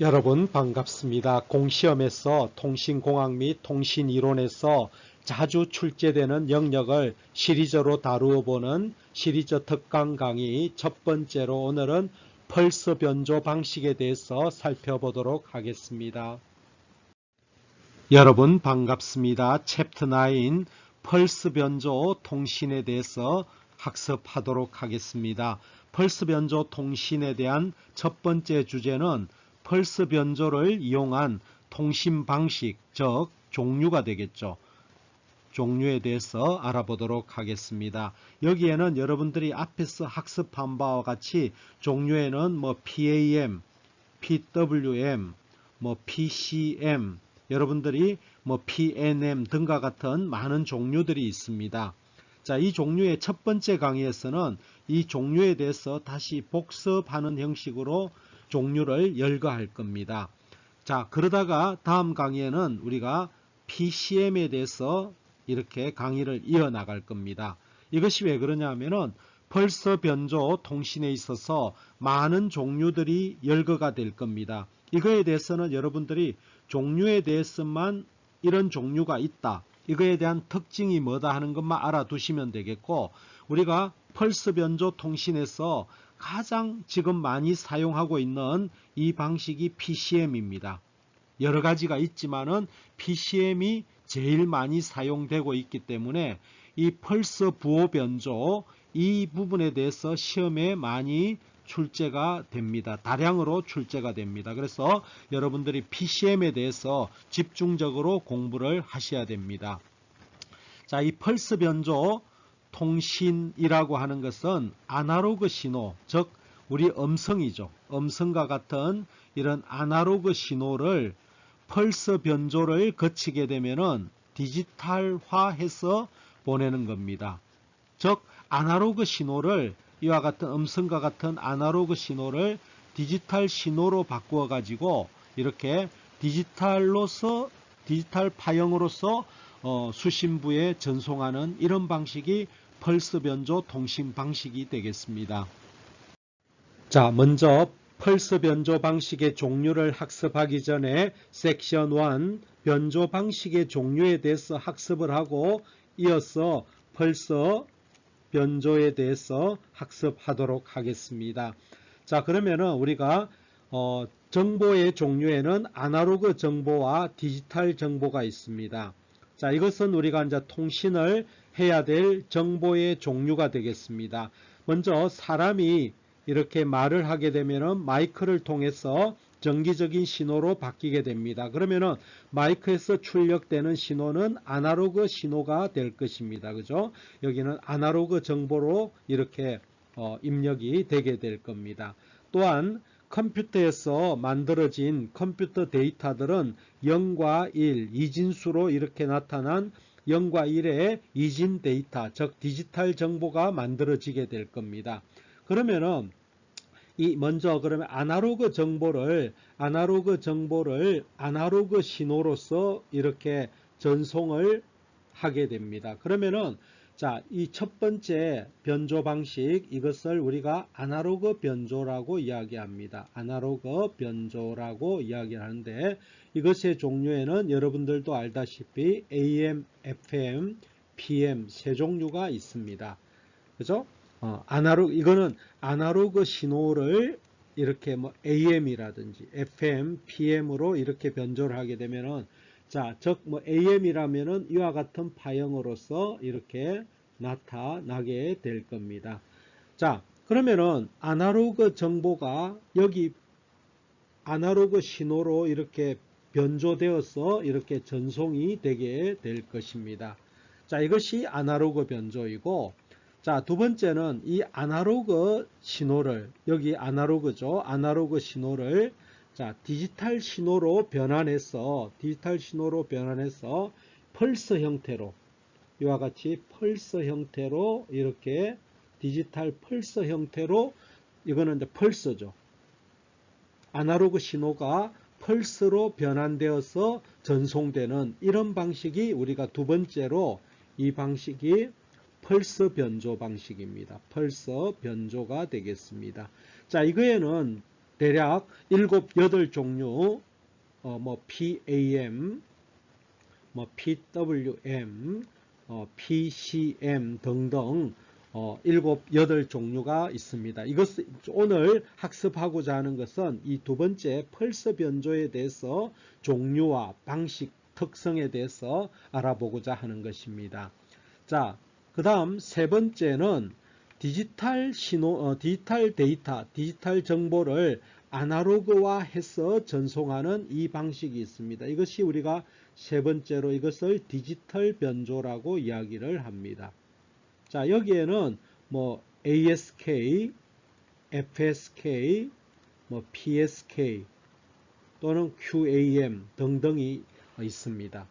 여러분 반갑습니다. 공시험에서 통신공학 및 통신이론에서 자주 출제되는 영역을 시리즈로 다루어 보는 시리즈 특강 강의 첫 번째로 오늘은 펄스 변조 방식에 대해서 살펴보도록 하겠습니다. 여러분 반갑습니다. 챕터 9 펄스 변조 통신에 대해서 학습하도록 하겠습니다. 펄스 변조 통신에 대한 첫 번째 주제는 펄스 변조를 이용한 통신 방식, 즉 종류가 되겠죠. 종류에 대해서 알아보도록 하겠습니다. 여기에는 여러분들이 앞에서 학습한 바와 같이 종류에는 PAM, PWM, PCM, 여러분들이 PNM 등과 같은 많은 종류들이 있습니다. 자, 이 종류의 첫 번째 강의에서는 이 종류에 대해서 다시 복습하는 형식으로 종류를 열거할 겁니다. 자, 그러다가 다음 강의에는 우리가 PCM에 대해서 이렇게 강의를 이어나갈 겁니다. 이것이 왜 그러냐 하면은 펄스 변조 통신에 있어서 많은 종류들이 열거가 될 겁니다. 이거에 대해서는 여러분들이 종류에 대해서만 이런 종류가 있다, 이거에 대한 특징이 뭐다 하는 것만 알아두시면 되겠고, 우리가 펄스 변조 통신에서 가장 지금 많이 사용하고 있는 이 방식이 PCM입니다. 여러 가지가 있지만은 PCM이 제일 많이 사용되고 있기 때문에 이 펄스 부호 변조 이 부분에 대해서 시험에 많이 출제가 됩니다. 다량으로 출제가 됩니다. 그래서 여러분들이 PCM에 대해서 집중적으로 공부를 하셔야 됩니다. 자, 이 펄스 변조 통신이라고 하는 것은 아날로그 신호, 즉 우리 음성이죠. 음성과 같은 이런 아날로그 신호를 펄스 변조를 거치게 되면은 디지털화해서 보내는 겁니다. 즉 아날로그 신호를, 이와 같은 음성과 같은 아날로그 신호를 디지털 신호로 바꾸어 가지고 이렇게 디지털 파형으로서 수신부에 전송하는 이런 방식이 펄스 변조 통신 방식이 되겠습니다. 자, 먼저 펄스 변조 방식의 종류를 학습하기 전에 섹션 1 변조 방식의 종류에 대해서 학습을 하고 이어서 펄스 변조에 대해서 학습하도록 하겠습니다. 자, 그러면은 우리가 정보의 종류에는 아날로그 정보와 디지털 정보가 있습니다. 자, 이것은 우리가 이제 통신을 해야 될 정보의 종류가 되겠습니다. 먼저 사람이 이렇게 말을 하게 되면은 마이크를 통해서 정기적인 신호로 바뀌게 됩니다. 그러면은 마이크에서 출력되는 신호는 아날로그 신호가 될 것입니다. 그죠? 여기는 아날로그 정보로 이렇게 입력이 되게 될 겁니다. 또한 컴퓨터에서 만들어진 컴퓨터 데이터들은 0과 1, 이진수로 이렇게 나타난 0과 1의 이진 데이터, 즉 디지털 정보가 만들어지게 될 겁니다. 그러면은 먼저 그러면 아날로그 정보를 아날로그 신호로서 이렇게 전송을 하게 됩니다. 그러면은 자, 이 첫 번째 변조 방식, 이것을 우리가 아날로그 변조라고 이야기합니다. 아날로그 변조라고 이야기하는데 이것의 종류에는 여러분들도 알다시피 AM, FM, PM 세 종류가 있습니다. 그죠? 이거는 아날로그 신호를 이렇게 AM이라든지 FM, PM으로 이렇게 변조를 하게 되면은, 자, 즉 AM이라면은 이와 같은 파형으로서 이렇게 나타나게 될 겁니다. 자, 그러면은 아날로그 정보가 여기 아날로그 신호로 이렇게 변조되어서 이렇게 전송이 되게 될 것입니다. 자, 이것이 아날로그 변조이고, 자, 두 번째는 이 아날로그 신호를, 여기 아날로그죠. 아날로그 신호를 자, 디지털 신호로 변환해서 펄스 형태로, 이와 같이 펄스 형태로 이렇게 디지털 펄스 형태로, 이거는 이제 펄스죠. 아날로그 신호가 펄스로 변환되어서 전송되는 이런 방식이 우리가 두 번째로, 이 방식이 펄스 변조 방식입니다. 펄스 변조가 되겠습니다. 자, 이거에는 대략 7, 8종류 뭐 PAM, 뭐 PWM, PCM 등등 7, 8종류가 있습니다. 이것 오늘 학습하고자 하는 것은 이 두 번째 펄스 변조에 대해서 종류와 방식, 특성에 대해서 알아보고자 하는 것입니다. 자, 그 다음 세 번째는 디지털 데이터, 디지털 정보를 아날로그화해서 전송하는 이 방식이 있습니다. 이것이 우리가 세 번째로 이것을 디지털 변조라고 이야기를 합니다. 자, 여기에는 뭐 ASK, FSK, 뭐 PSK 또는 QAM 등등이 있습니다.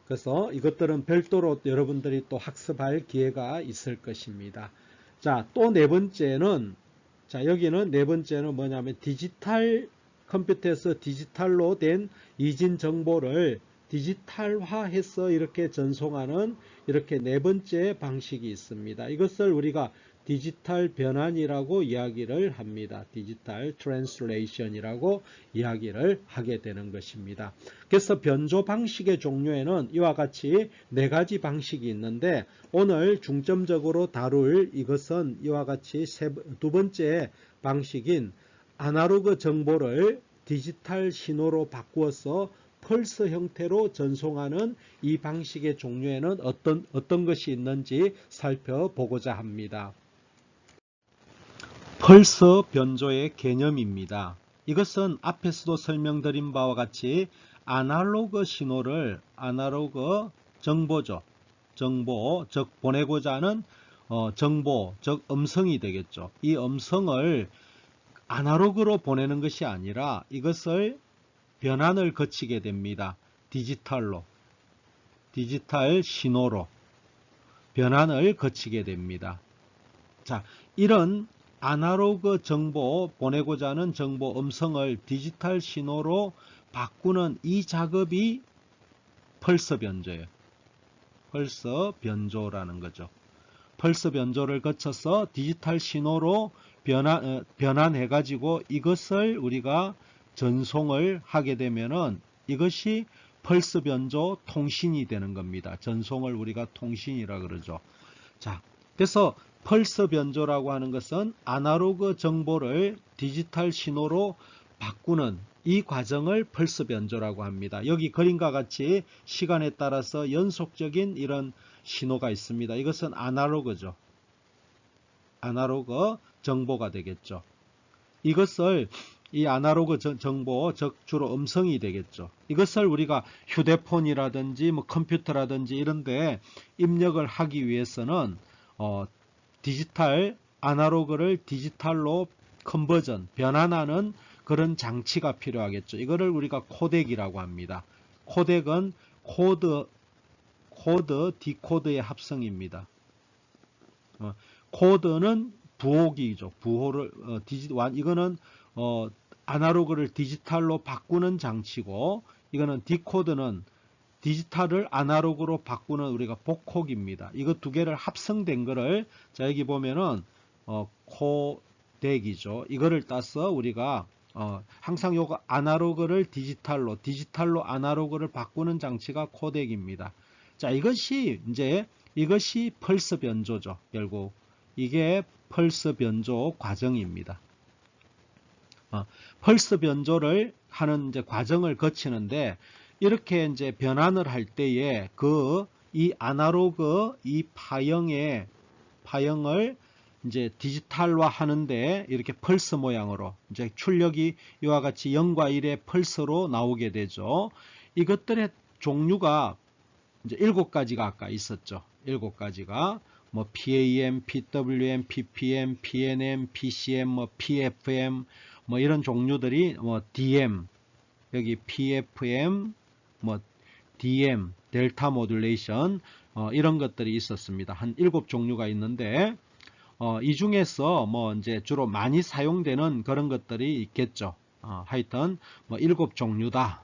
그래서 이것들은 별도로 여러분들이 또 학습할 기회가 있을 것입니다. 자, 또 네 번째는, 자, 여기는 네 번째는 뭐냐면 디지털 컴퓨터에서 디지털로 된 이진 정보를 디지털화해서 이렇게 전송하는 이렇게 네 번째 방식이 있습니다. 이것을 우리가 디지털 변환이라고 이야기를 합니다. 디지털 트랜슬레이션이라고 이야기를 하게 되는 것입니다. 그래서 변조 방식의 종류에는 이와 같이 네 가지 방식이 있는데 오늘 중점적으로 다룰 이것은 이와 같이 두 번째 방식인 아날로그 정보를 디지털 신호로 바꾸어서 펄스 형태로 전송하는 이 방식의 종류에는 어떤 것이 있는지 살펴보고자 합니다. 펄스 변조의 개념입니다. 이것은 앞에서도 설명드린 바와 같이 아날로그 신호를 아날로그 정보죠. 정보, 즉 보내고자 하는 정보, 즉 음성이 되겠죠. 이 음성을 아날로그로 보내는 것이 아니라 이것을 변환을 거치게 됩니다. 디지털로, 디지털 신호로 변환을 거치게 됩니다. 자, 이런 아날로그 정보, 보내고자 하는 정보 음성을 디지털 신호로 바꾸는 이 작업이 펄스 변조예요. 펄스 변조라는 거죠. 펄스 변조를 거쳐서 디지털 신호로 변환해 가지고 이것을 우리가 전송을 하게 되면은 이것이 펄스 변조 통신이 되는 겁니다. 전송을 우리가 통신이라 그러죠. 자, 그래서 펄스 변조라고 하는 것은 아날로그 정보를 디지털 신호로 바꾸는 이 과정을 펄스 변조라고 합니다. 여기 그림과 같이 시간에 따라서 연속적인 이런 신호가 있습니다. 이것은 아날로그죠. 아날로그 정보가 되겠죠. 이것을 이 아날로그 정보, 즉 주로 음성이 되겠죠. 이것을 우리가 휴대폰이라든지 뭐 컴퓨터라든지 이런 데 입력을 하기 위해서는 디지털 아날로그를 디지털로 컨버전, 변환하는 그런 장치가 필요하겠죠. 이거를 우리가 코덱이라고 합니다. 코덱은 코드, 디코드의 합성입니다. 코드는 부호기죠. 부호를 이거는 아날로그를 디지털로 바꾸는 장치고, 이거는 디코드는 디지털을 아날로그로 바꾸는 우리가 복호기입니다. 이거 두 개를 합성된 거를 자 여기 보면은 코덱이죠. 이거를 따서 우리가 항상 요거 아날로그를 디지털로 아날로그를 바꾸는 장치가 코덱입니다. 자, 이것이 펄스 변조죠. 결국 이게 펄스 변조 과정입니다. 펄스 변조를 하는 과정을 거치는데 이렇게 이제 변환을 할 때에 이 아날로그 이 파형을 이제 디지털화 하는데 이렇게 펄스 모양으로 이제 출력이 이와 같이 0과 1의 펄스로 나오게 되죠. 이것들의 종류가 이제 7가지가 아까 있었죠. 7가지가 뭐 PAM, PWM, PPM, PNM, PCM, 뭐 PFM 뭐 이런 종류들이 뭐 DM 여기 PFM 뭐 DM, 델타 모듈레이션 이런 것들이 있었습니다. 한 7종류가 있는데 이 중에서 뭐 이제 주로 많이 사용되는 그런 것들이 있겠죠. 하여튼 뭐 7종류다.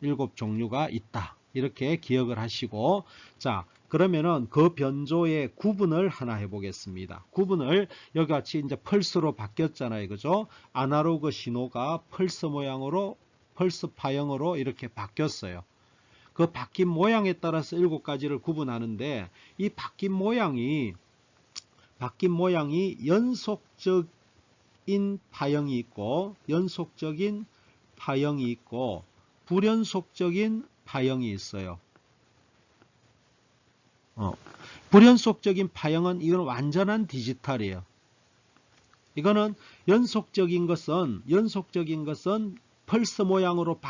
7종류가 있다. 이렇게 기억을 하시고 자, 그러면은 그 변조의 구분을 하나 해보겠습니다. 구분을 여기 같이 이제 펄스로 바뀌었잖아요. 그죠? 아날로그 신호가 펄스 모양으로, 펄스 파형으로 이렇게 바뀌었어요. 그 바뀐 모양에 따라서 7가지를 구분하는데 이 바뀐 모양이 연속적인 파형이 있고 연속적인 파형이 있고 불연속적인 파형이 있어요. 불연속적인 파형은 이건 완전한 디지털이에요. 이거는 연속적인 것은 펄스 모양으로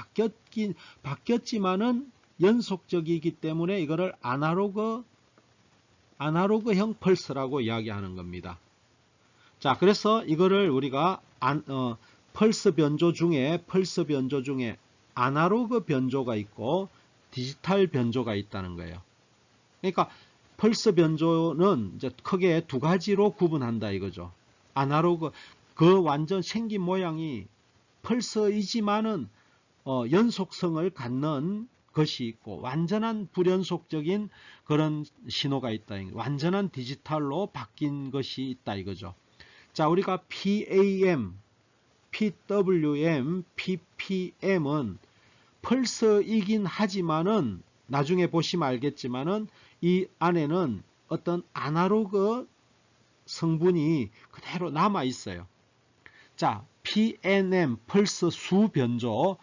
바뀌었지만은 연속적이기 때문에 이거를 아날로그형 펄스라고 이야기하는 겁니다. 자, 그래서 이거를 우리가 펄스 변조 중에 아날로그 변조가 있고 디지털 변조가 있다는 거예요. 그러니까 펄스 변조는 이제 크게 2가지로 구분한다 이거죠. 아날로그 그 완전 생긴 모양이 펄스이지만은 연속성을 갖는 것이 있고 완전한 불연속적인 그런 신호가 있다. 완전한 디지털로 바뀐 것이 있다 이거죠. 자, 우리가 PAM, PWM, PPM은 펄스이긴 하지만은 나중에 보시면 알겠지만은 이 안에는 어떤 아날로그 성분이 그대로 남아 있어요. 자, PNM, 펄스 수 변조,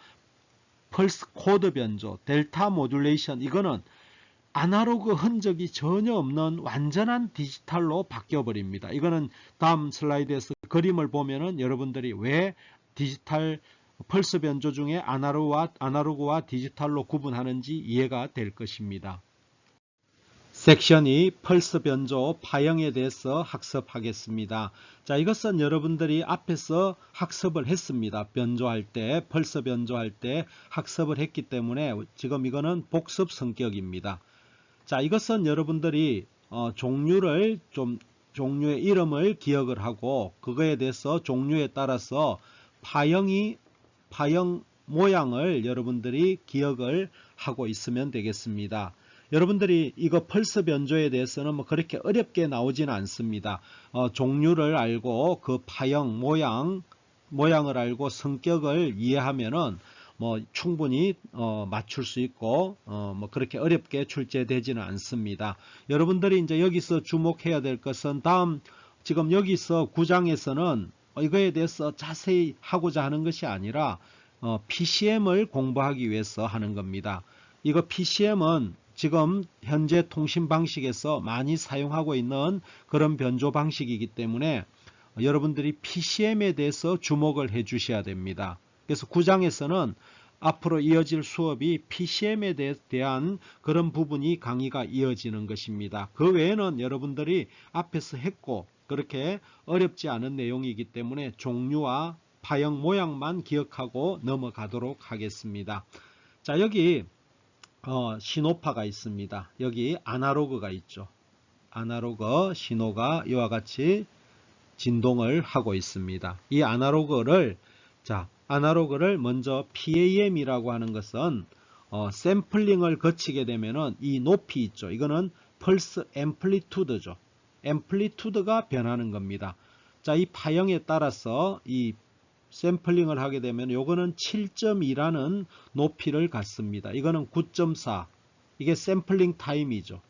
펄스 코드 변조, 델타 모듈레이션, 이거는 아날로그 흔적이 전혀 없는 완전한 디지털로 바뀌어 버립니다. 이거는 다음 슬라이드에서 그림을 보면은 여러분들이 왜 디지털 펄스 변조 중에 아날로그와 디지털로 구분하는지 이해가 될 것입니다. 섹션 2 펄스 변조 파형에 대해서 학습하겠습니다. 자, 이것은 여러분들이 앞에서 학습을 했습니다. 변조할 때, 펄스 변조할 때 학습을 했기 때문에 지금 이거는 복습 성격입니다. 자, 이것은 여러분들이 종류의 이름을 기억을 하고 그거에 대해서 종류에 따라서 파형 모양을 여러분들이 기억을 하고 있으면 되겠습니다. 여러분들이 이거 펄스 변조에 대해서는 뭐 그렇게 어렵게 나오지는 않습니다. 종류를 알고 그 파형 모양을 알고 성격을 이해하면은 뭐 충분히 맞출 수 있고 뭐 그렇게 어렵게 출제되지는 않습니다. 여러분들이 이제 여기서 주목해야 될 것은 지금 여기서 9장에서는 이거에 대해서 자세히 하고자 하는 것이 아니라 PCM을 공부하기 위해서 하는 겁니다. 이거 PCM은 지금 현재 통신 방식에서 많이 사용하고 있는 그런 변조 방식이기 때문에 여러분들이 PCM에 대해서 주목을 해 주셔야 됩니다. 그래서 9장에서는 앞으로 이어질 수업이 PCM에 대한 그런 부분이 강의가 이어지는 것입니다. 그 외에는 여러분들이 앞에서 했고 그렇게 어렵지 않은 내용이기 때문에 종류와 파형 모양만 기억하고 넘어가도록 하겠습니다. 자, 여기 신호파가 있습니다. 여기 아날로그가 있죠. 아날로그 신호가 이와 같이 진동을 하고 있습니다. 이 아날로그를 먼저 PAM이라고 하는 것은 샘플링을 거치게 되면은 이 높이 있죠. 이거는 펄스 앰플리투드죠. 앰플리투드가 변하는 겁니다. 자, 이 파형에 따라서 이 샘플링을 하게 되면 요거는 7.2라는 높이를 갖습니다. 이거는 9.4. 이게 샘플링 타임이죠.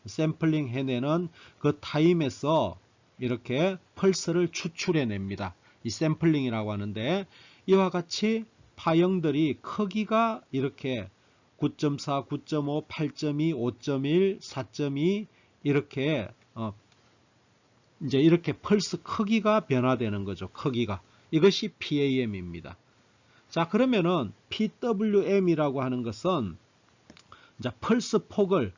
샘플링 해내는 그 타임에서 이렇게 펄스를 추출해냅니다. 이 샘플링이라고 하는데 이와 같이 파형들이 크기가 이렇게 9.4, 9.5, 8.2, 5.1, 4.2 이렇게 이제 이렇게 펄스 크기가 변화되는 거죠. 크기가. 이것이 PAM입니다. 자, 그러면은 PWM이라고 하는 것은 이제 펄스 폭을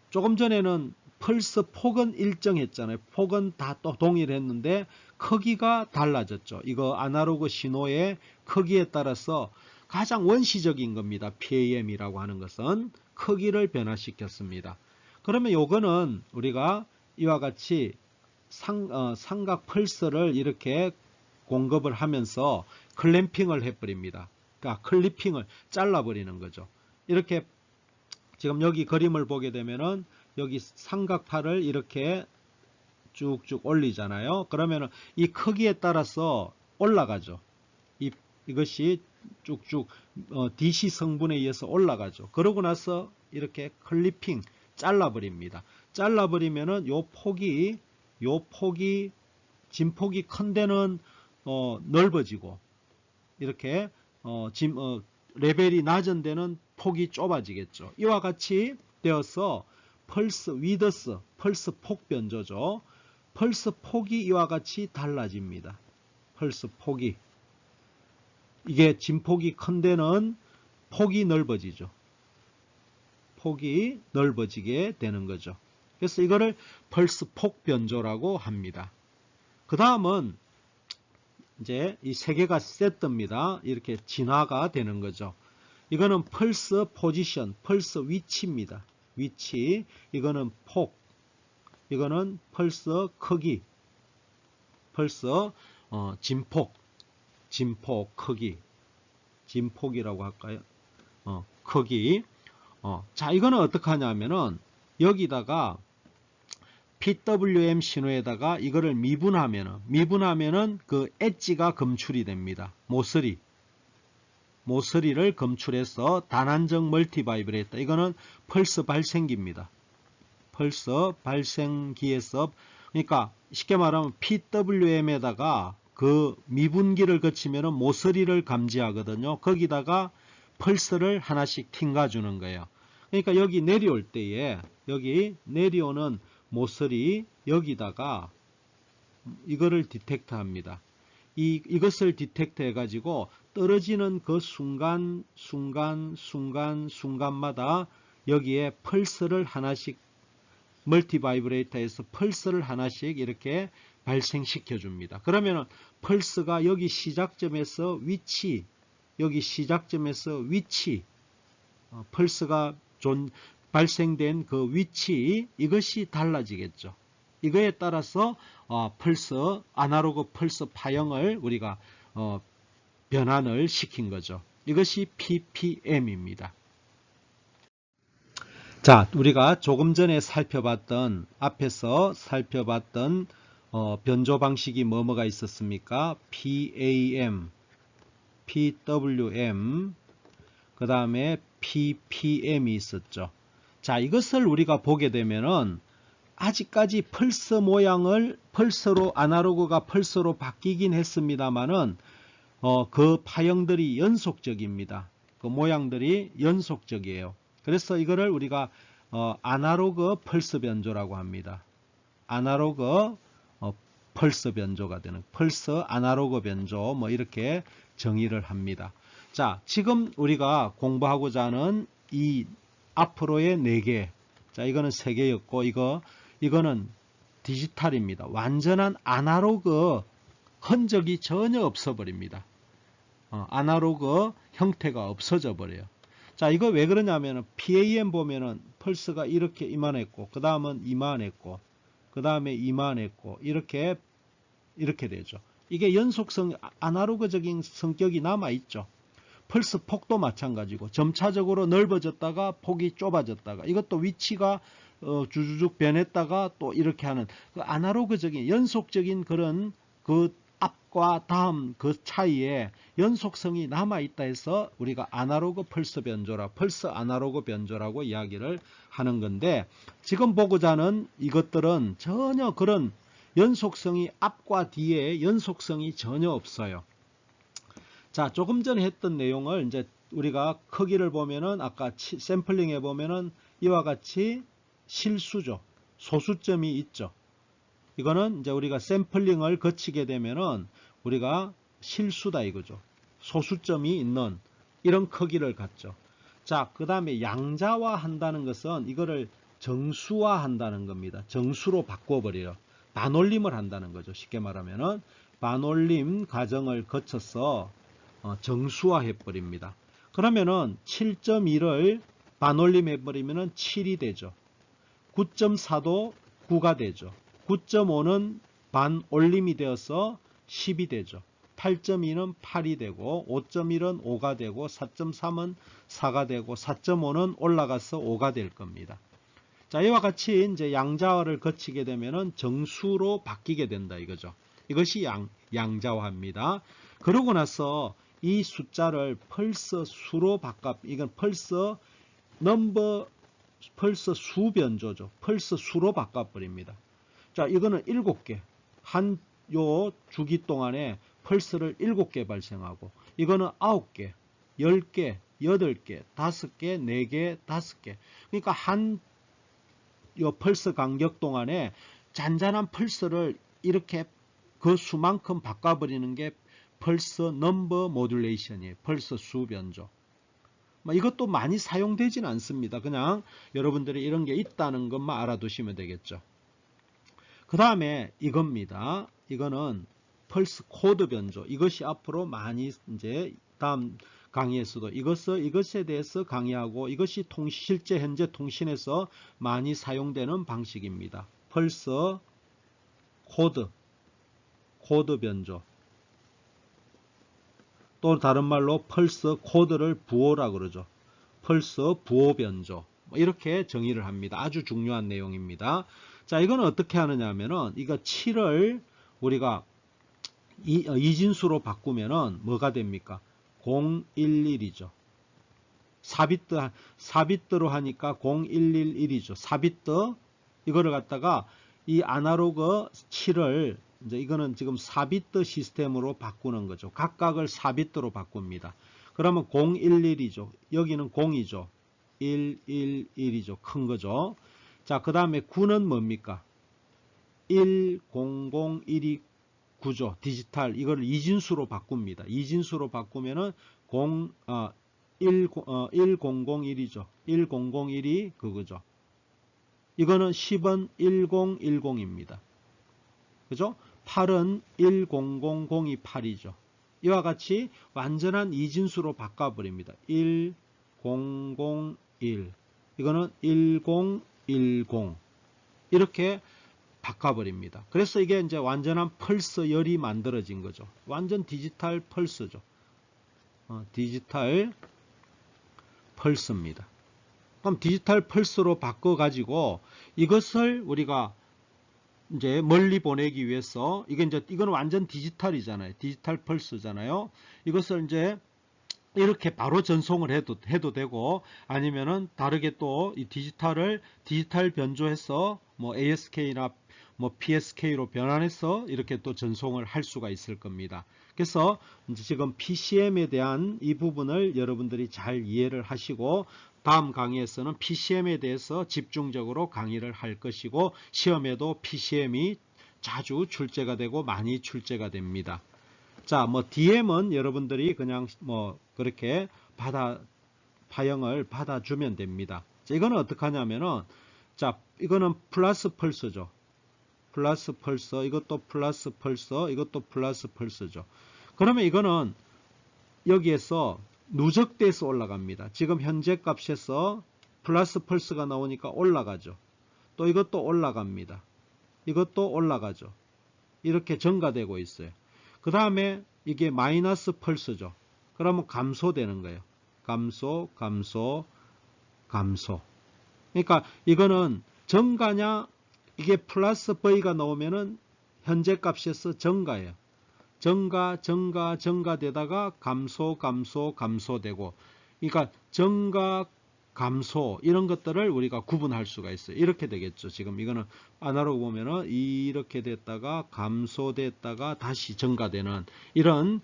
조금 전에는 펄스 폭은 일정했잖아요. 폭은 다 또 동일했는데 크기가 달라졌죠. 이거 아날로그 신호의 크기에 따라서 가장 원시적인 겁니다. PAM이라고 하는 것은 크기를 변화시켰습니다. 그러면 요거는 우리가 이와 같이 삼각 펄스를 이렇게 공급을 하면서 클램핑을 해버립니다. 그러니까 클리핑을 잘라버리는 거죠. 이렇게 지금 여기 그림을 보게 되면은 여기 삼각파를 이렇게 쭉쭉 올리잖아요. 그러면은 이 크기에 따라서 올라가죠. 이것이 쭉쭉 DC 성분에 의해서 올라가죠. 그러고 나서 이렇게 클리핑 잘라버립니다. 잘라버리면은 요 폭이 진폭이 큰 데는 넓어지고 이렇게 레벨이 낮은 데는 폭이 좁아지겠죠. 이와 같이 되어서 펄스 위더스, 펄스 폭 변조죠. 펄스 폭이 이와 같이 달라집니다. 펄스 폭이. 이게 진폭이 큰 데는 폭이 넓어지죠. 폭이 넓어지게 되는 거죠. 그래서 이거를 펄스 폭 변조라고 합니다. 그 다음은 이제 이 세 개가 세트입니다. 이렇게 진화가 되는 거죠. 이거는 펄스 포지션, 펄스 위치입니다. 위치. 이거는 폭. 이거는 펄스 크기. 펄스 진폭. 진폭 크기. 진폭이라고 할까요? 크기. 자, 이거는 어떻게 하냐면은 여기다가 PWM 신호에다가 이거를 미분하면은 그 엣지가 검출이 됩니다. 모서리를 검출해서 단한정 멀티바이브레이터. 이거는 펄스 발생기입니다. 펄스 발생기에서, 그러니까 쉽게 말하면 PWM에다가 그 미분기를 거치면은 모서리를 감지하거든요. 거기다가 펄스를 하나씩 튕가주는 거예요. 그러니까 여기 내려올 때에, 여기 내려오는 모서리 여기다가 이거를 디텍트 합니다. 이것을 디텍트 해가지고 떨어지는 그 순간마다 여기에 펄스를 하나씩, 멀티바이브레이터에서 펄스를 하나씩 이렇게 발생시켜 줍니다. 그러면은 펄스가 여기 시작점에서 위치, 펄스가 발생된 그 위치, 이것이 달라지겠죠. 이거에 따라서 아날로그 펄스 파형을 우리가 변환을 시킨 거죠. 이것이 PPM입니다. 자, 우리가 조금 전에 앞에서 살펴봤던 변조 방식이 뭐가 있었습니까? PAM, PWM, 그 다음에 PPM이 있었죠. 자, 이것을 우리가 보게 되면은 아직까지 펄스 모양을 아날로그가 펄스로 바뀌긴 했습니다만은 그 파형들이 연속적입니다. 그 모양들이 연속적이에요. 그래서 이거를 우리가 아날로그 펄스 변조라고 합니다. 아날로그 펄스 변조가 되는, 펄스 아날로그 변조, 뭐 이렇게 정의를 합니다. 자, 지금 우리가 공부하고자 하는 이 앞으로의 4개. 자, 이거는 3개였고, 이거는 디지털입니다. 완전한 아날로그 흔적이 전혀 없어버립니다. 아날로그 형태가 없어져 버려요. 자, 이거 왜 그러냐면은 PAM 보면은 펄스가 이렇게 이만했고, 그 다음은 이만했고, 그 다음에 이만했고, 이렇게 되죠. 이게 연속성, 아날로그적인 성격이 남아있죠. 펄스 폭도 마찬가지고 점차적으로 넓어졌다가 폭이 좁아졌다가, 이것도 위치가 주주죽 변했다가 또 이렇게 하는 그 아날로그적인 연속적인 그런 그 앞과 다음 그 차이에 연속성이 남아있다 해서 우리가 아날로그 펄스 변조라, 펄스 아날로그 변조라고 이야기를 하는 건데, 지금 보고자 하는 이것들은 전혀 그런 연속성이, 앞과 뒤에 연속성이 전혀 없어요. 자, 조금 전에 했던 내용을 이제 우리가 크기를 보면은 아까 샘플링에 보면은 이와 같이 실수죠. 소수점이 있죠. 이거는 이제 우리가 샘플링을 거치게 되면은 우리가 실수다 이거죠. 소수점이 있는 이런 크기를 갖죠. 자, 그 다음에 양자화 한다는 것은 이거를 정수화 한다는 겁니다. 정수로 바꿔버려요. 반올림을 한다는 거죠. 쉽게 말하면은 반올림 과정을 거쳐서 정수화 해버립니다. 그러면은 7.1을 반올림 해버리면은 7이 되죠. 9.4도 9가 되죠. 9.5는 반올림이 되어서 10이 되죠. 8.2는 8이 되고 5.1은 5가 되고 4.3은 4가 되고 4.5는 올라가서 5가 될 겁니다. 자, 이와 같이 이제 양자화를 거치게 되면은 정수로 바뀌게 된다 이거죠. 이것이 양자화입니다. 그러고 나서 이 숫자를 펄스 수로 이건 펄스 넘버 펄스 수 변조죠. 펄스 수로 바꿔버립니다. 자, 이거는 7개. 한 요 주기 동안에 펄스를 7개 발생하고, 이거는 9개, 10개, 8개, 5개, 4개, 5개. 그러니까 요 펄스 간격 동안에 잔잔한 펄스를 이렇게 그 수만큼 바꿔버리는 게 펄스 넘버 모듈레이션이에요. 펄스 수 변조. 이것도 많이 사용되지는 않습니다. 그냥 여러분들이 이런 게 있다는 것만 알아두시면 되겠죠. 그 다음에 이겁니다. 이거는 펄스 코드 변조. 이것이 앞으로 많이 이제 다음 강의에서도 이것에 대해서 강의하고, 이것이 실제 현재 통신에서 많이 사용되는 방식입니다. 펄스 코드 변조. 또 다른 말로 펄스 코드를 부호라 그러죠. 펄스 부호 변조. 이렇게 정의를 합니다. 아주 중요한 내용입니다. 자, 이거는 어떻게 하느냐 하면은, 이거 7을 우리가 이진수로 바꾸면은 뭐가 됩니까? 011이죠. 4비트로 하니까 0111이죠. 4비트. 이거를 갖다가 이 아날로그 7을 이제 이거는 지금 4비트 시스템으로 바꾸는 거죠. 각각을 4비트로 바꿉니다. 그러면 011이죠. 여기는 0이죠. 111이죠. 큰 거죠. 자, 그 다음에 9는 뭡니까? 1001이 9죠. 디지털. 이걸 이진수로 바꿉니다. 이진수로 바꾸면은 1001이죠. 1001이 그거죠. 이거는 10은 1010입니다. 그죠? 8은 1000이 8이죠. 이와 같이 완전한 이진수로 바꿔버립니다. 1001. 이거는 1010. 이렇게 바꿔버립니다. 그래서 이게 이제 완전한 펄스 열이 만들어진 거죠. 완전 디지털 펄스죠. 디지털 펄스입니다. 그럼 디지털 펄스로 바꿔가지고 이것을 우리가 이제 멀리 보내기 위해서, 이건 완전 디지털이잖아요. 디지털 펄스잖아요. 이것을 이제 이렇게 바로 전송을 해도 되고, 아니면은 다르게 또 이 디지털 변조해서 뭐 ASK나 뭐 PSK로 변환해서 이렇게 또 전송을 할 수가 있을 겁니다. 그래서 이제 지금 PCM에 대한 이 부분을 여러분들이 잘 이해를 하시고, 다음 강의에서는 PCM에 대해서 집중적으로 강의를 할 것이고, 시험에도 PCM이 자주 출제가 되고 많이 출제가 됩니다. 자, 뭐 DM은 여러분들이 그냥 뭐 그렇게 파형을 받아주면 됩니다. 자, 이거는 어떻게 하냐면은, 자, 이거는 플러스 펄스죠. 플러스 펄스, 이것도 플러스 펄스, 이것도 플러스 펄스죠. 그러면 이거는 여기에서 누적돼서 올라갑니다. 지금 현재 값에서 플러스 펄스가 나오니까 올라가죠. 또 이것도 올라갑니다. 이것도 올라가죠. 이렇게 증가되고 있어요. 그 다음에 이게 마이너스 펄스죠. 그러면 감소되는 거예요. 감소. 그러니까 이거는 증가냐, 이게 플러스 V가 나오면은 현재 값에서 증가예요. 증가되다가 감소되고, 그러니까 증가, 감소, 이런 것들을 우리가 구분할 수가 있어요. 이렇게 되겠죠. 지금 이거는 아날로그 보면은 이렇게 됐다가 감소됐다가 다시 증가되는 이런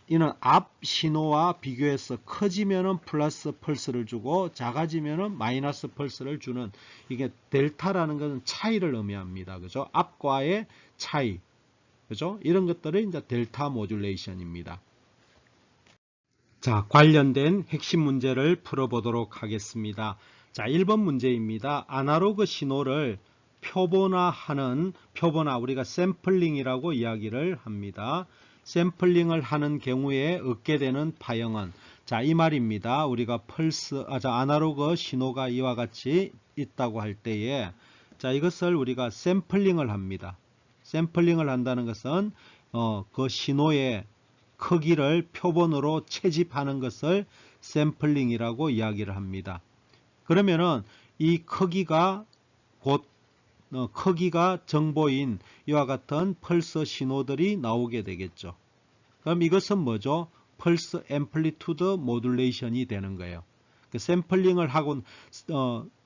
이는 앞 신호와 비교해서 커지면은 플러스 펄스를 주고 작아지면은 마이너스 펄스를 주는, 이게 델타라는 것은 차이를 의미합니다. 그죠? 앞과의 차이. 그죠? 이런 것들이 이제 델타 모듈레이션입니다. 자, 관련된 핵심 문제를 풀어보도록 하겠습니다. 자, 1번 문제입니다. 아날로그 신호를 표본화, 우리가 샘플링이라고 이야기를 합니다. 샘플링을 하는 경우에 얻게 되는 파형은, 자, 이 말입니다. 우리가 아날로그 신호가 이와 같이 있다고 할 때에, 자, 이것을 우리가 샘플링을 합니다. 샘플링을 한다는 것은 그 신호의 크기를 표본으로 채집하는 것을 샘플링이라고 이야기를 합니다. 그러면은 이 크기가 곧 크기가 정보인 이와 같은 펄스 신호들이 나오게 되겠죠. 그럼 이것은 뭐죠? 펄스 앰플리투드 모듈레이션이 되는 거예요. 샘플링을 하고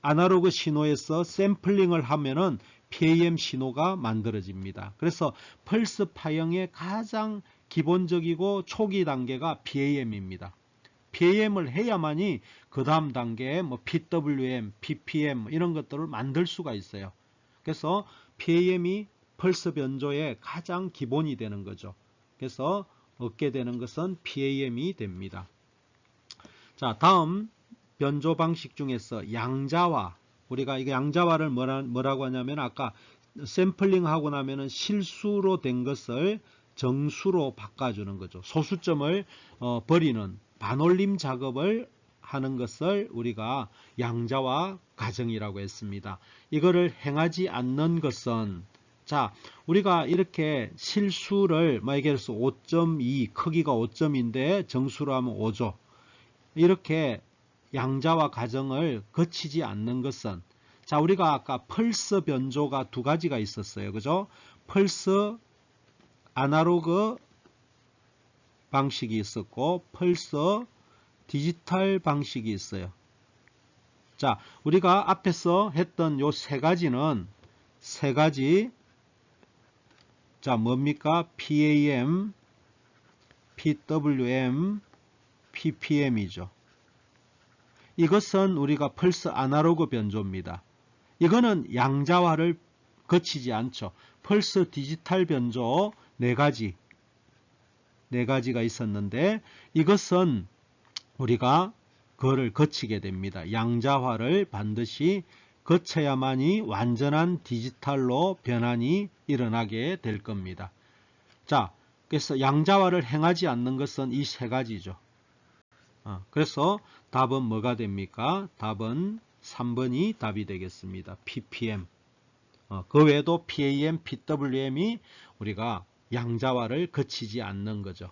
아날로그 신호에서 샘플링을 하면은 PAM 신호가 만들어집니다. 그래서 펄스 파형의 가장 기본적이고 초기 단계가 PAM입니다. PAM을 해야만이 그 다음 단계에 뭐 PWM, PPM 이런 것들을 만들 수가 있어요. 그래서 PAM이 펄스 변조의 가장 기본이 되는 거죠. 그래서 얻게 되는 것은 PAM이 됩니다. 자, 다음 변조 방식 중에서 양자화. 우리가 이거 양자화를 뭐라고 하냐면 아까 샘플링 하고 나면은 실수로 된 것을 정수로 바꿔주는 거죠. 소수점을 버리는 반올림 작업을 하는 것을 우리가 양자화 과정이라고 했습니다. 이거를 행하지 않는 것은 자, 우리가 이렇게 실수를 예를 들어서 5.2 크기가 5점인데 정수로 하면 5죠. 이렇게 양자화 과정을 거치지 않는 것은 자, 우리가 아까 펄스 변조가 두 가지가 있었어요. 그죠? 펄스 아날로그 방식이 있었고 펄스 디지털 방식이 있어요. 자, 우리가 앞에서 했던 요 세 가지는 세 가지 자, 뭡니까? PAM, PWM, PPM이죠. 이것은 우리가 펄스 아날로그 변조입니다. 이거는 양자화를 거치지 않죠. 펄스 디지털 변조 네 가지가 있었는데 이것은 우리가 그거를 거치게 됩니다. 양자화를 반드시 거쳐야만이 완전한 디지털로 변환이 일어나게 될 겁니다. 자, 그래서 양자화를 행하지 않는 것은 이 세 가지죠. 그래서 답은 뭐가 됩니까? 답은 3번이 답이 되겠습니다. PPM. 그 외에도 PAM, PWM이 우리가 양자화를 거치지 않는 거죠.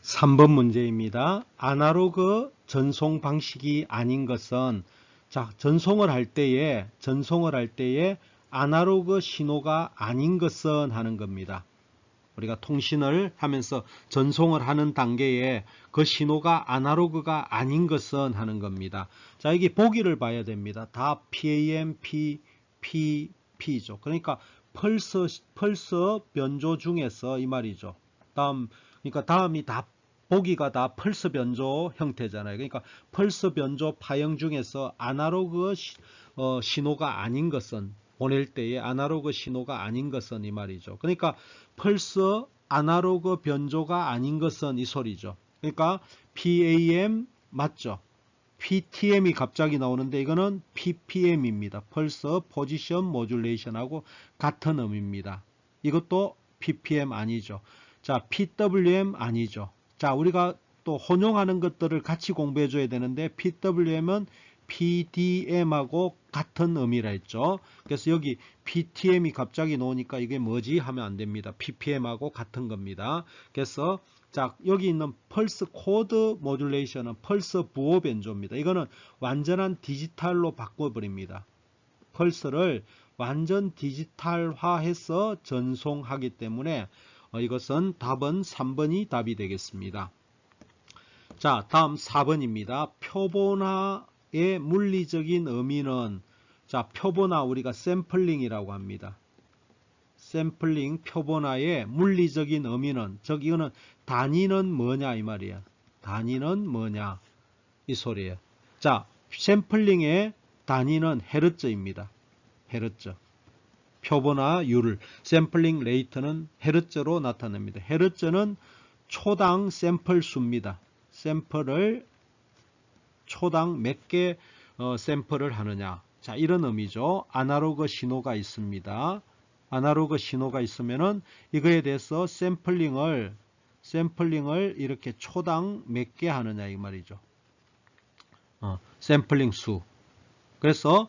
3번 문제입니다. 아날로그 전송 방식이 아닌 것은 자, 전송을 할 때에 아날로그 신호가 아닌 것은 하는 겁니다. 우리가 통신을 하면서 전송을 하는 단계에 그 신호가 아날로그가 아닌 것은 하는 겁니다. 자, 여기 보기를 봐야 됩니다. 다 PAM, PP죠. 그러니까 펄스 변조 중에서 이 말이죠. 그러니까 다음이 다 보기가 다 펄스 변조 형태잖아요. 그러니까 펄스 변조 파형 중에서 아날로그 신호가 아닌 것은 보낼 때의 아날로그 신호가 아닌 것은 이 말이죠. 그러니까 펄스 아날로그 변조가 아닌 것은 이 소리죠. 그러니까 PAM 맞죠? PTM이 갑자기 나오는데 이거는 PPM입니다. 펄스 포지션 모듈레이션하고 같은 의미입니다. 이것도 PPM 아니죠. 자, PWM 아니죠. 자, 우리가 또 혼용하는 것들을 같이 공부해 줘야 되는데 PWM은 PDM하고 같은 의미라 했죠. 그래서 여기 PTM이 갑자기 나오니까 이게 뭐지 하면 안 됩니다. PPM하고 같은 겁니다. 그래서 자, 여기 있는 펄스 코드 모듈레이션은 펄스 부호 변조입니다. 이거는 완전한 디지털로 바꿔버립니다. 펄스를 완전 디지털화해서 전송하기 때문에 이것은 답은 3번이 답이 되겠습니다. 자, 다음 4번입니다. 표본화의 물리적인 의미는 자, 표본화 우리가 샘플링이라고 합니다. 샘플링 표본화의 물리적인 의미는 즉 이거는 단위는 뭐냐 이 말이야. 단위는 뭐냐 이 소리예요. 자, 샘플링의 단위는 헤르츠입니다. 헤르츠. 표본화율 샘플링 레이트는 헤르츠로 나타냅니다. 헤르츠는 초당 샘플 수입니다. 샘플을 초당 몇 개 샘플을 하느냐. 자, 이런 의미죠. 아날로그 신호가 있습니다. 아날로그 신호가 있으면은 이거에 대해서 샘플링을 이렇게 초당 몇 개 하느냐 이 말이죠. 샘플링 수. 그래서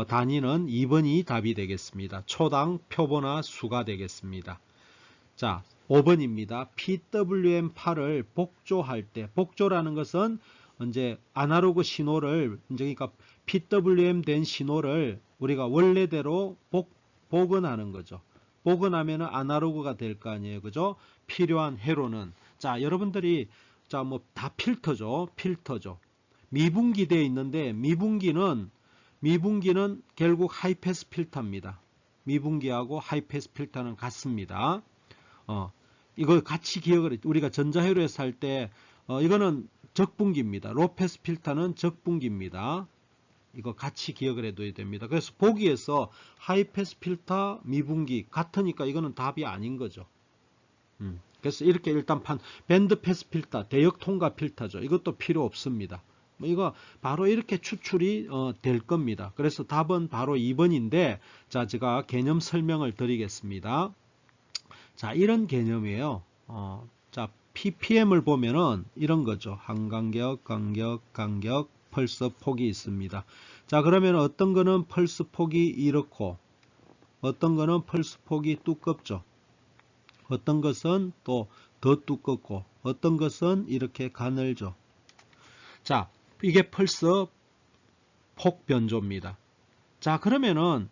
단위는 2번이 답이 되겠습니다. 초당 표본화 수가 되겠습니다. 자, 5번입니다. PWM8을 복조할 때, 복조라는 것은 이제 아날로그 신호를, 그러니까 PWM 된 신호를 우리가 원래대로 복원하는 거죠. 복원하면 아날로그가 될 거 아니에요. 그죠? 필요한 회로는. 자, 여러분들이, 자, 뭐 다 필터죠. 필터죠. 미분기 되어 있는데, 미분기는 결국 하이패스 필터입니다. 미분기하고 하이패스 필터는 같습니다. 이걸 같이 기억을 해. 우리가 전자회로에서 할 때, 이거는 적분기입니다. 로패스 필터는 적분기입니다. 이거 같이 기억을 해둬야 됩니다. 그래서 보기에서 하이패스 필터, 미분기 같으니까 이거는 답이 아닌 거죠. 그래서 이렇게 일단 밴드 패스 필터, 대역 통과 필터죠. 이것도 필요 없습니다. 이거 바로 이렇게 추출이 될 겁니다. 그래서 답은 바로 2번인데, 자, 제가 개념 설명을 드리겠습니다. 자, 이런 개념이에요. 자, ppm을 보면은 이런 거죠. 한간격, 간격, 펄스 폭이 있습니다. 자, 그러면 어떤 거는 펄스 폭이 이렇고, 어떤 거는 펄스 폭이 두껍죠. 어떤 것은 또 더 두껍고, 어떤 것은 이렇게 가늘죠. 자, 이게 펄스 폭 변조입니다. 자, 그러면은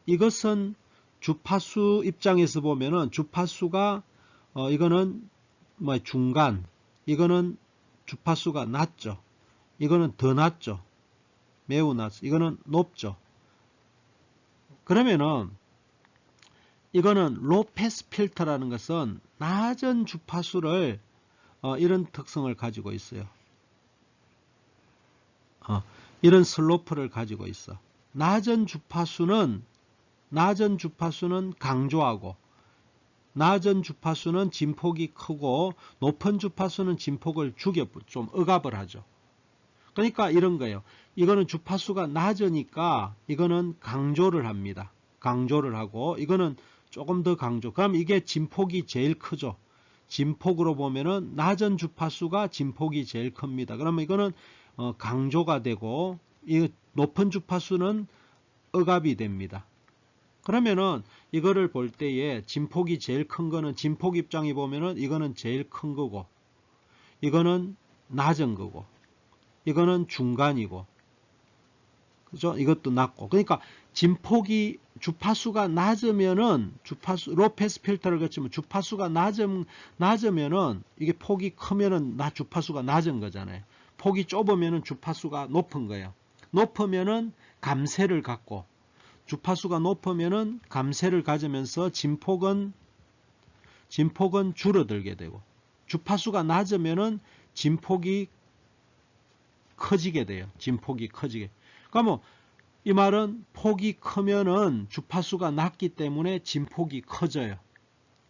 이것은 주파수 입장에서 보면은 주파수가 이거는 뭐 중간, 이거는 주파수가 낮죠. 이거는 더 낮죠. 매우 낮죠. 이거는 높죠. 그러면은 이거는 로패스 필터라는 것은 낮은 주파수를 이런 특성을 가지고 있어요. 이런 슬로프를 가지고 있어. 낮은 주파수는 강조하고, 낮은 주파수는 진폭이 크고, 높은 주파수는 진폭을 좀 억압을 하죠. 그러니까 이런 거예요. 이거는 주파수가 낮으니까 이거는 강조를 합니다. 강조를 하고, 이거는 조금 더 강조. 그럼 이게 진폭이 제일 크죠. 진폭으로 보면은 낮은 주파수가 진폭이 제일 큽니다. 그러면 이거는 강조가 되고, 이 높은 주파수는 억압이 됩니다. 그러면은 이거를 볼 때에 진폭이 제일 큰 거는, 진폭 입장에 보면은 이거는 제일 큰 거고, 이거는 낮은 거고, 이거는 중간이고, 그죠? 이것도 낮고. 그러니까 진폭이, 주파수가 낮으면은, 로패스 필터를 거치면 주파수가 낮으면은 이게 폭이 크면은 주파수가 낮은 거잖아요. 폭이 좁으면은 주파수가 높은 거예요. 높으면은 감쇄를 갖고, 주파수가 높으면은 감쇄를 가지면서 진폭은 줄어들게 되고, 주파수가 낮으면은 진폭이 커지게 돼요. 진폭이 커지게. 그러면 이 말은 폭이 크면은 주파수가 낮기 때문에 진폭이 커져요.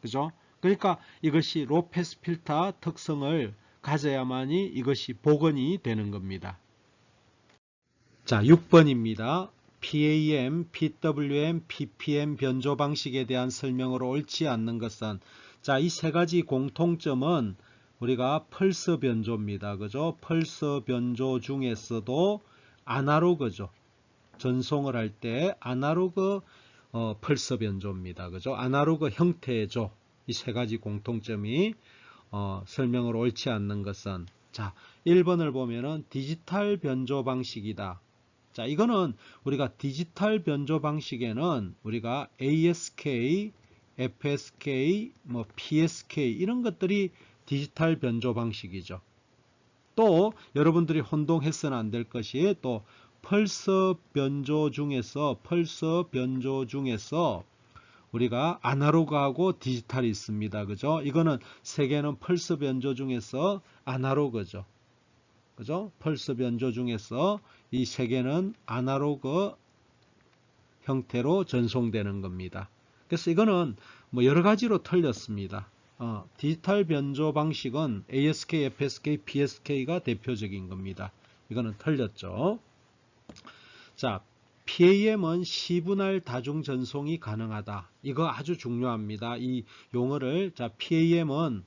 그죠? 그러니까 이것이 로패스 필터 특성을 가져야만이 이것이 복원이 되는 겁니다. 자, 6번입니다. PAM, PWM, PPM 변조 방식에 대한 설명으로 옳지 않는 것은, 자, 이 세 가지 공통점은 우리가 펄스 변조입니다. 그죠? 펄스 변조 중에서도 아날로그죠. 전송을 할 때 아날로그 펄스 변조입니다. 그죠? 아날로그 형태죠. 이 세 가지 공통점이 설명으로 옳지 않는 것은, 자, 1번을 보면은 디지털 변조 방식이다. 자, 이거는 우리가 디지털 변조 방식에는 우리가 ASK, FSK, 뭐 PSK 이런 것들이 디지털 변조 방식이죠. 또 여러분들이 혼동해서는 안 될 것이, 또 펄스 변조 중에서 우리가 아날로그하고 디지털이 있습니다. 그죠? 이거는 세 개는 펄스 변조 중에서 아날로그죠. 그죠? 펄스 변조 중에서 이 세 개는 아날로그 형태로 전송되는 겁니다. 그래서 이거는 뭐 여러 가지로 틀렸습니다. 디지털 변조 방식은 ASK, FSK, PSK가 대표적인 겁니다. 이거는 틀렸죠. 자, PAM은 시분할 다중 전송이 가능하다. 이거 아주 중요합니다. 이 용어를, 자, PAM은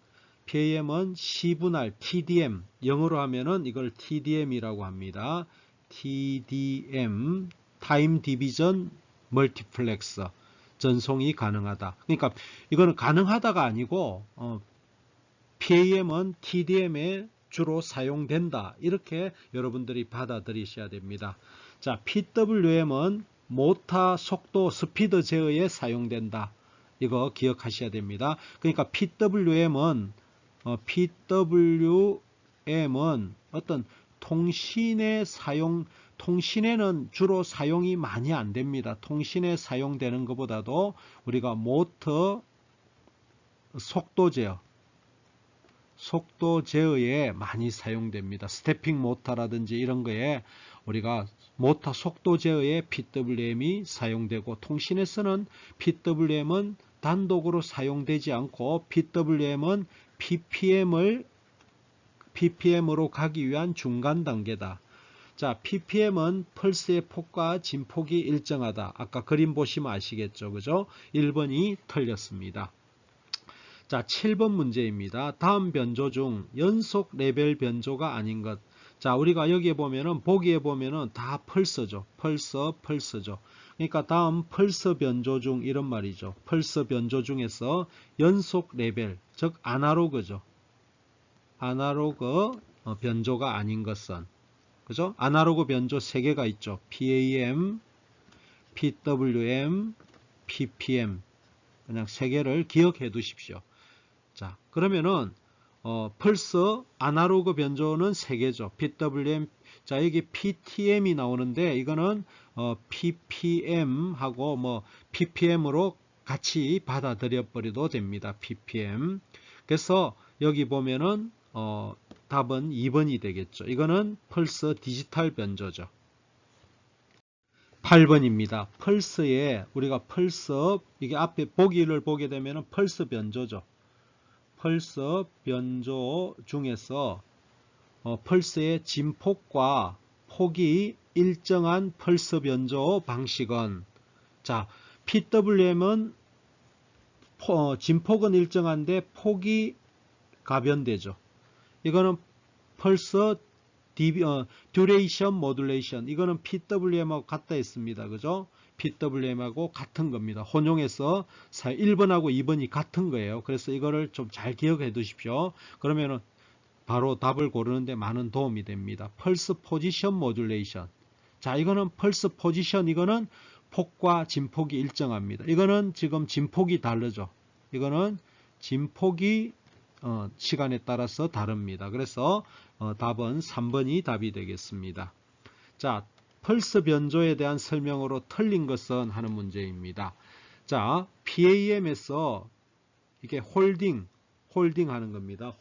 시분할, TDM, 영어로 하면은 이걸 TDM이라고 합니다. TDM, 타임 디비전 멀티플렉서. 전송이 가능하다. 그러니까 이거는 가능하다가 아니고 PAM은 TDM에 주로 사용된다. 이렇게 여러분들이 받아들이셔야 됩니다. 자, PWM은 모터 속도 스피드 제어에 사용된다. 이거 기억하셔야 됩니다. 그러니까 PWM은 어떤 통신에는 주로 사용이 많이 안 됩니다. 통신에 사용되는 것보다도 우리가 모터 속도 제어에 많이 사용됩니다. 스태핑 모터라든지 이런 거에 우리가 모터 속도 제어에 PWM이 사용되고, 통신에서는 PWM은 단독으로 사용되지 않고 PWM은 PPM으로 가기 위한 중간 단계다. 자, PPM은 펄스의 폭과 진폭이 일정하다. 아까 그림 보시면 아시겠죠? 그죠? 1번이 틀렸습니다. 자, 7번 문제입니다. 다음 변조 중 연속 레벨 변조가 아닌 것. 자, 우리가 여기에 보면은, 보기에 보면은 다 펄스죠. 펄스죠. 그러니까 다음 펄스 변조 중 이런 말이죠. 펄스 변조 중에서 연속 레벨, 즉 아날로그죠. 아날로그 변조가 아닌 것은, 그죠? 아날로그 변조 3개가 있죠. PAM, PWM, PPM. 그냥 3개를 기억해 두십시오. 자, 그러면은 펄스 아날로그 변조는 3개죠. PWM. 자, 여기 PTM이 나오는데 이거는 PPM하고 뭐 PPM으로 같이 받아들여 버려도 됩니다. PPM. 그래서 여기 보면은 답은 2번이 되겠죠. 이거는 펄스 디지털 변조죠. 8번입니다. 펄스에 우리가 이게 앞에 보기를 보게 되면은 펄스 변조죠. 펄스 변조 중에서 펄스의 진폭과 폭이 일정한 펄스 변조 방식은, 자, PWM은 진폭은 일정한데 폭이 가변되죠. 이거는 펄스 듀레이션 모듈레이션, 이거는 PWM하고 같다 했습니다. 그죠? PWM하고 같은 겁니다. 혼용해서 1번하고 2번이 같은 거예요. 그래서 이거를 좀 잘 기억해 두십시오. 그러면은 바로 답을 고르는데 많은 도움이 됩니다. 펄스 포지션 모듈레이션. 자, 이거는 펄스 포지션, 이거는 폭과 진폭이 일정합니다. 이거는 지금 진폭이 다르죠. 이거는 진폭이 시간에 따라서 다릅니다. 그래서 답은 3번이 답이 되겠습니다. 자, 펄스 변조에 대한 설명으로 틀린 것은 하는 문제입니다. 자, PAM에서 이게 홀딩 하는 겁니다.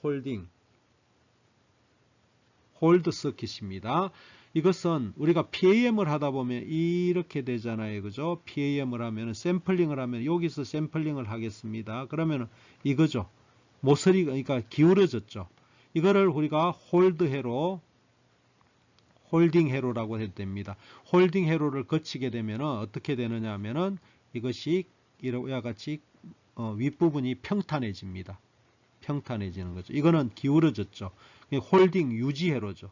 홀드 서킷입니다. 이것은 우리가 PAM을 하다 보면 이렇게 되잖아요. 그죠? PAM을 하면, 샘플링을 하면, 여기서 샘플링을 하겠습니다. 그러면 이거죠. 모서리가, 그러니까 기울어졌죠. 이거를 우리가 홀딩 회로라고 해도 됩니다. 홀딩 회로를 거치게 되면 어떻게 되느냐 하면은 이것이 이와 같이 윗부분이 평탄해집니다. 평탄해지는 거죠. 이거는 기울어졌죠. 홀딩 유지 회로죠.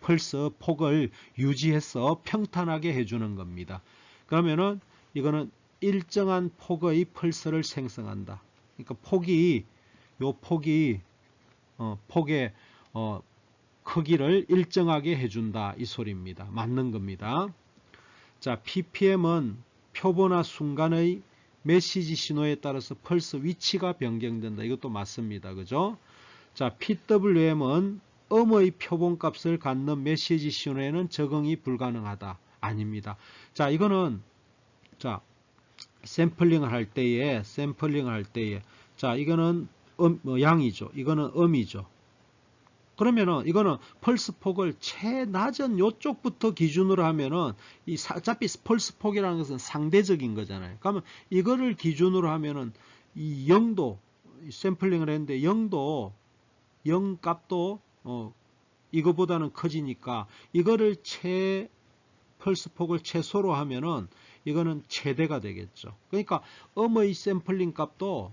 펄스 폭을 유지해서 평탄하게 해주는 겁니다. 그러면은 이거는 일정한 폭의 펄스를 생성한다. 그러니까 폭의 크기를 일정하게 해준다, 이 소리입니다. 맞는 겁니다. 자, PPM은 표보나 순간의 메시지 신호에 따라서 펄스 위치가 변경된다. 이것도 맞습니다. 그죠? 자, PWM은 음의 표본값을 갖는 메시지 신호에는 적응이 불가능하다. 아닙니다. 자, 이거는, 자, 샘플링을 할 때에, 자, 이거는 양이죠. 이거는 음이죠. 그러면은 이거는 펄스 폭을 최낮은 요쪽부터 기준으로 하면은 어차피 펄스 폭이라는 것은 상대적인 거잖아요. 그러면 이거를 기준으로 하면은 이 0도 샘플링을 했는데 0도 0 값도 이거보다는 커지니까 이거를 펄스 폭을 최소로 하면은 이거는 최대가 되겠죠. 그러니까 음의 샘플링 값도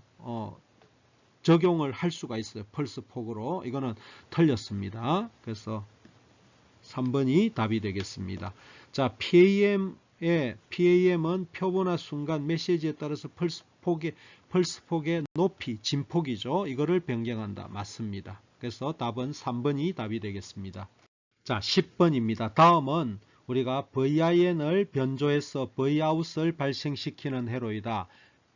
적용을 할 수가 있어요. 펄스 폭으로. 이거는 틀렸습니다. 그래서 3번이 답이 되겠습니다. 자, PAM PAM은 표본화 순간 메시지에 따라서 펄스 폭의 높이, 진폭이죠. 이거를 변경한다. 맞습니다. 그래서 답은 3번이 답이 되겠습니다. 자, 10번입니다. 다음은 우리가 VIN을 변조해서 Vout을 발생시키는 회로이다.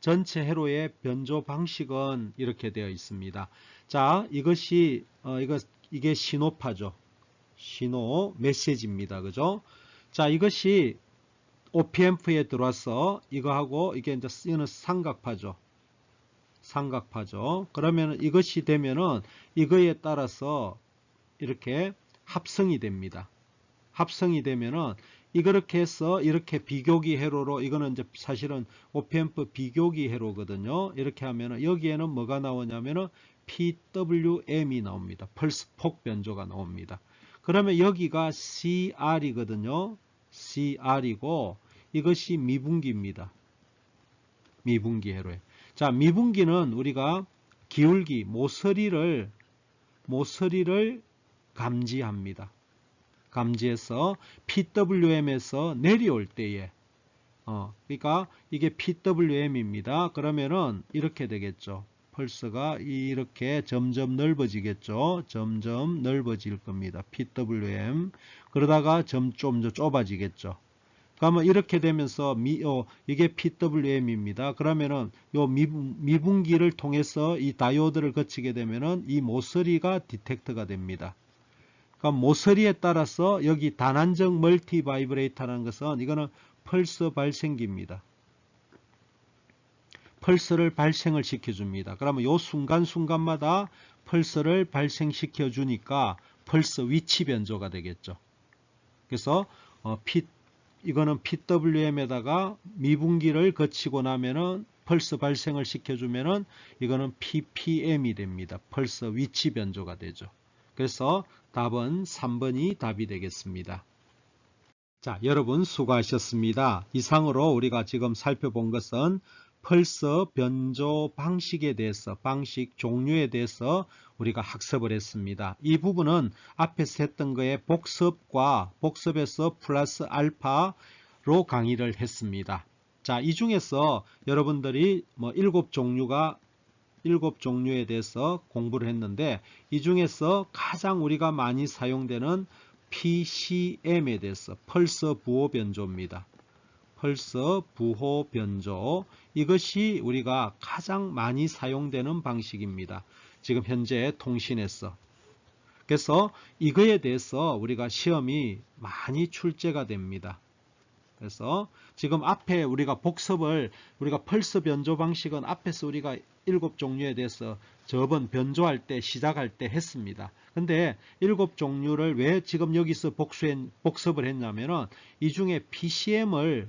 전체 회로의 변조 방식은 이렇게 되어 있습니다. 자, 이게 신호파죠. 신호 메시지입니다. 그죠? 자, 이것이 OPMP에 들어와서 이거하고 이게 이제 쓰이는 삼각파죠. 삼각파죠. 그러면 이것이 되면은 이거에 따라서 이렇게 합성이 됩니다. 합성이 되면은 이렇게 해서 이렇게 비교기 회로로 이거는 이제 사실은 OPMP 비교기 회로거든요. 이렇게 하면은 여기에는 뭐가 나오냐면은 PWM이 나옵니다. 펄스 폭 변조가 나옵니다. 그러면 여기가 CR이거든요. CR이고 이것이 미분기입니다. 미분기 회로에. 자, 미분기는 우리가 기울기, 모서리를 감지합니다. 감지해서 PWM에서 내려올 때에 그러니까 이게 PWM입니다. 그러면은 이렇게 되겠죠. 펄스가 이렇게 점점 넓어지겠죠. 점점 넓어질 겁니다. PWM. 그러다가 좀 더 좁아지겠죠. 그러면 이렇게 되면서 이게 PWM입니다. 그러면은 요 미분기를 통해서 이 다이오드를 거치게 되면은 이 모서리가 디텍터가 됩니다. 그러니까 모서리에 따라서 여기 단안정 멀티 바이브레이터라는 것은 이거는 펄스 발생기입니다. 펄스를 발생을 시켜줍니다. 그러면 요 순간순간마다 펄스를 발생시켜 주니까 펄스 위치 변조가 되겠죠. 그래서 이거는 PWM에다가 미분기를 거치고 나면은 펄스 발생을 시켜주면은 이거는 PPM이 됩니다. 펄스 위치 변조가 되죠. 그래서 답은 3번이 답이 되겠습니다. 자, 여러분 수고하셨습니다. 이상으로 우리가 지금 살펴본 것은 펄스 변조 방식에 대해서, 방식 종류에 대해서 우리가 학습을 했습니다. 이 부분은 앞에서 했던 거에 복습에서 플러스 알파로 강의를 했습니다. 자, 이 중에서 여러분들이 7종류에 대해서 공부를 했는데 이 중에서 가장 우리가 많이 사용되는 PCM에 대해서 펄스 부호 변조입니다. 펄스 부호 변조, 이것이 우리가 가장 많이 사용되는 방식입니다. 지금 현재 통신에서. 그래서 이거에 대해서 우리가 시험이 많이 출제가 됩니다. 그래서 지금 앞에 우리가 펄스 변조 방식은 앞에서 우리가 7종류에 대해서 저번 변조할 때 시작할 때 했습니다. 근데 7종류를 왜 지금 여기서 복습을 했냐면은 이 중에 PCM에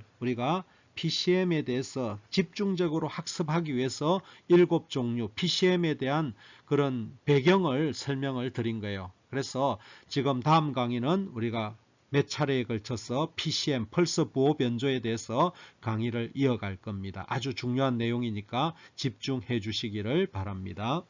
대해서 집중적으로 학습하기 위해서 7종류 PCM에 대한 그런 배경을 설명을 드린 거예요. 그래서 지금 다음 강의는 우리가 몇 차례에 걸쳐서 PCM, 펄스 부호 변조에 대해서 강의를 이어갈 겁니다. 아주 중요한 내용이니까 집중해 주시기를 바랍니다.